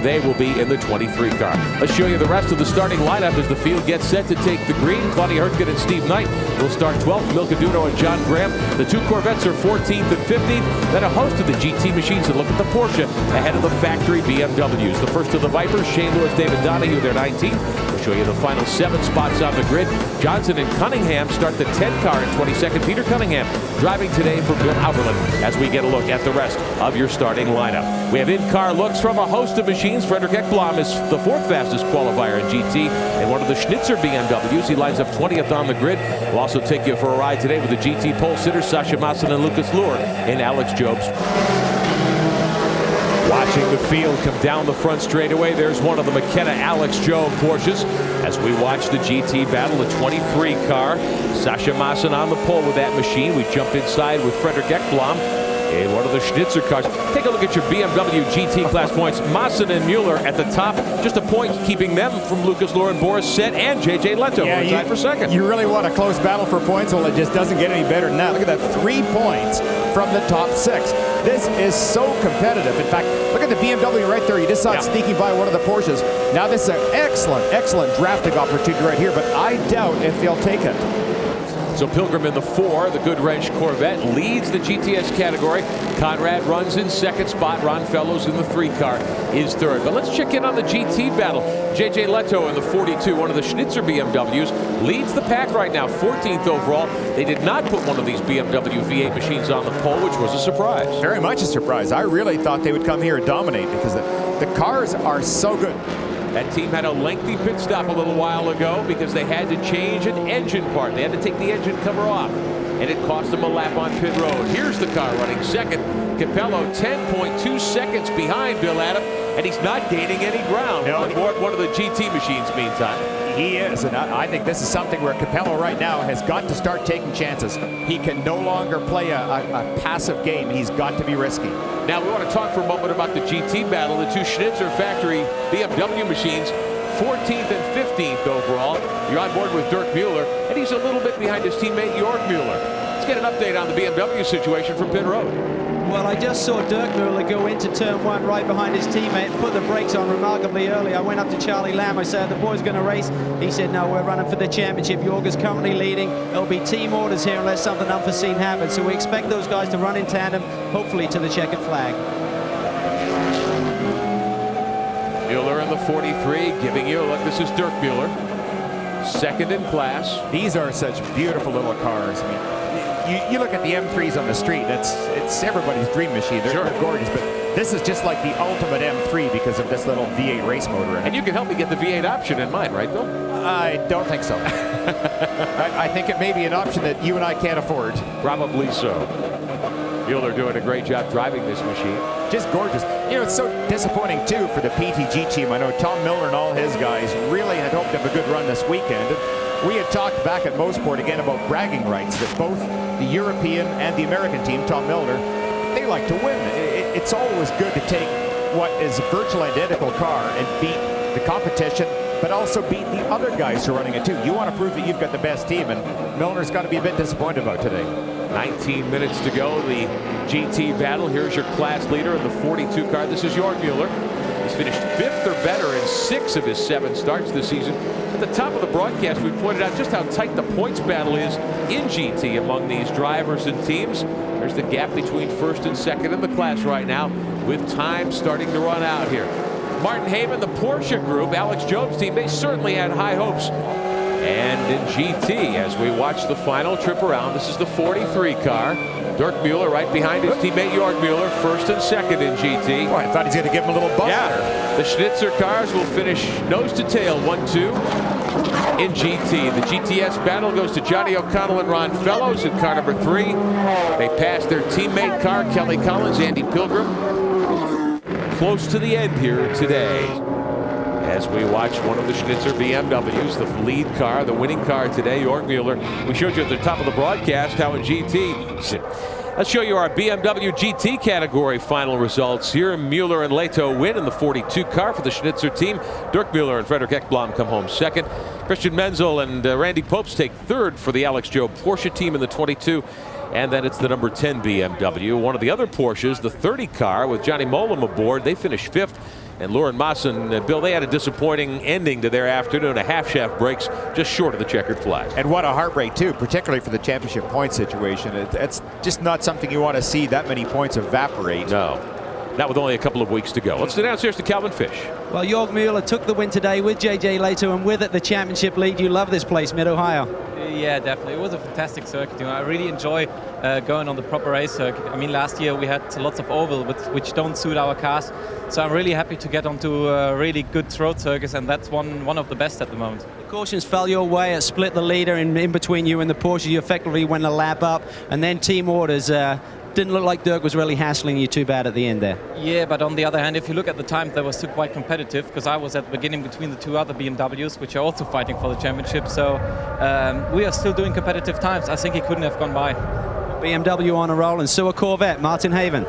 they will be in the 23 car. Let's show you the rest of the starting lineup as the field gets set to take the green. Claudia Hurtgen and Steve Knight will start 12th. Milka Duno and John Graham. The two Corvettes are 14th and 15th. Then a host of the GT machines that look at the Porsche ahead of the factory BMWs. The first of the Vipers, Shane Lewis, David Donahue, they're 19th. We'll show you the final 7 spots on the grid. Johnson and Cunningham start the 10 car in 22nd. Peter Cunningham driving today for Bill Auberlen as we get a look at the rest of your starting lineup. We have in-car looks from a host of machines. Frederick Ekblom is the 4th fastest qualifier in GT in one of the Schnitzer BMWs. He lines up 20th on the grid. We'll also take you for a ride today with the GT pole sitters Sasha Masson and Lucas Luhr in Alex Job's. Watching the field come down the front straightaway, there's one of the McKenna Alex Job Porsches as we watch the GT battle, the 23 car. Sasha Masson on the pole with that machine. We jump inside with Frederick Ekblom in one of the Schnitzer cars. Take a look at your BMW GT class points. Masson and Mueller at the top. Just a point keeping them from Lucas Luhr and Boris Set and J.J. Leto. Yeah, tied for second. You really want a close battle for points? Well, it just doesn't get any better than that. Look at that, 3 points from the top 6. This is so competitive. In fact, look at the BMW right there. You just saw it sneaking by one of the Porsches. Now this is an excellent drafting opportunity right here, but I doubt if they'll take it. So Pilgrim in the 4, the Goodwrench Corvette leads the GTS category. Conrad runs in 2nd spot. Ron Fellows in the 3 car is 3rd. But let's check in on the GT battle. J.J. Leto in the 42, one of the Schnitzer BMWs, leads the pack right now, 14th overall. They did not put one of these BMW V8 machines on the pole, which was a surprise. Very much a surprise. I really thought they would come here and dominate because the cars are so good. That team had a lengthy pit stop a little while ago because they had to change an engine part. They had to take the engine cover off, and it cost them a lap on pit road. Here's the car running 2nd. Capello 10.2 seconds behind Bill Adam, and he's not gaining any ground on board one of the GT machines meantime. He is, and I think this is something where Capello right now has got to start taking chances. He can no longer play a passive game. He's got to be risky. Now we want to talk for a moment about the GT battle. The two Schnitzer factory BMW machines, 14th and 15th overall. You're on board with Dirk Mueller, and he's a little bit behind his teammate Jörg Mueller. Let's get an update on the BMW situation from pit road. Well, I just saw Dirk Mueller go into turn 1 right behind his teammate and put the brakes on remarkably early. I went up to Charlie Lamb. I said, the boy's going to race. He said, no, we're running for the championship. Jörg is currently leading. There'll be team orders here unless something unforeseen happens. So we expect those guys to run in tandem, hopefully to the checkered flag. Mueller in the 43, giving you a look. This is Dirk Mueller, 2nd in class. These are such beautiful little cars. I mean, you look at the M3s on the street, it's everybody's dream machine. They're gorgeous, but this is just like the ultimate M3 because of this little V8 race motor in it. And you can help me get the V8 option in mind, right, Bill? I don't think so. I think it may be an option that you and I can't afford. Probably so. Mueller doing a great job driving this machine. Just gorgeous. You know, it's so disappointing, too, for the PTG team. I know Tom Miller and all his guys really had hoped to have a good run this weekend. We had talked back at Mosport again about bragging rights, that both the European and the American team, Tom Milner, they like to win. It's always good to take what is a virtually identical car and beat the competition, but also beat the other guys who are running it too. You want to prove that you've got the best team, and Milner's got to be a bit disappointed about today. 19 minutes to go, the GT battle. Here's your class leader in the 42 car. This is Jörg Mueller. He's finished 5th or better in 6 of his 7 starts this season. At the top of the broadcast, we pointed out just how tight the points battle is in GT among these drivers and teams. There's the gap between 1st and 2nd in the class right now, with time starting to run out here. Martin Heyman, the Porsche group, Alex Job's team, they certainly had high hopes. And in GT, as we watch the final trip around, this is the 43 car. Dirk Mueller right behind his teammate Jörg Mueller, 1st and 2nd in GT. Oh, I thought he's going to give him a little bump there. The Schnitzer cars will finish nose to tail, 1-2 in GT. The GTS battle goes to Johnny O'Connell and Ron Fellows in car number 3. They pass their teammate car, Kelly Collins, Andy Pilgrim. Close to the end here today, as we watch one of the Schnitzer BMWs, the lead car, the winning car today, Jörg Mueller. We showed you at the top of the broadcast how in GT. Let's show you our BMW GT category final results here. Mueller and Leto win in the 42 car for the Schnitzer team. Dirk Mueller and Frederick Ekblom come home 2nd. Christian Menzel and Randy Popes take 3rd for the Alex Job Porsche team in the 22. And then it's the number 10 BMW. One of the other Porsches, the 30 car with Johnny Mollem aboard, they finish 5th. And Lauren Maassen, Bill, they had a disappointing ending to their afternoon. A half-shaft breaks just short of the checkered flag. And what a heartbreak, too, particularly for the championship point situation. It's just not something you want to see, that many points evaporate. No. Not with only a couple of weeks to go. Let's go downstairs to Calvin Fish. Well, Jörg Müller took the win today with J.J. Leto, and with it the championship lead. You love this place, Mid-Ohio. Yeah, definitely. It was a fantastic circuit. I really enjoy going on the proper race circuit. I mean, last year we had lots of oval, which don't suit our cars. So I'm really happy to get onto really good road circuits, and that's one of the best at the moment. The cautions fell your way. It split the leader in between you and the Porsche. You effectively went a lap up, and then team orders. Didn't look like Dirk was really hassling you too bad at the end there. Yeah, but on the other hand, if you look at the time, they were still quite competitive, because I was at the beginning between the two other BMWs, which are also fighting for the championship. So we are still doing competitive times. I think he couldn't have gone by. BMW on a roll, and so a Corvette. Martin Haven.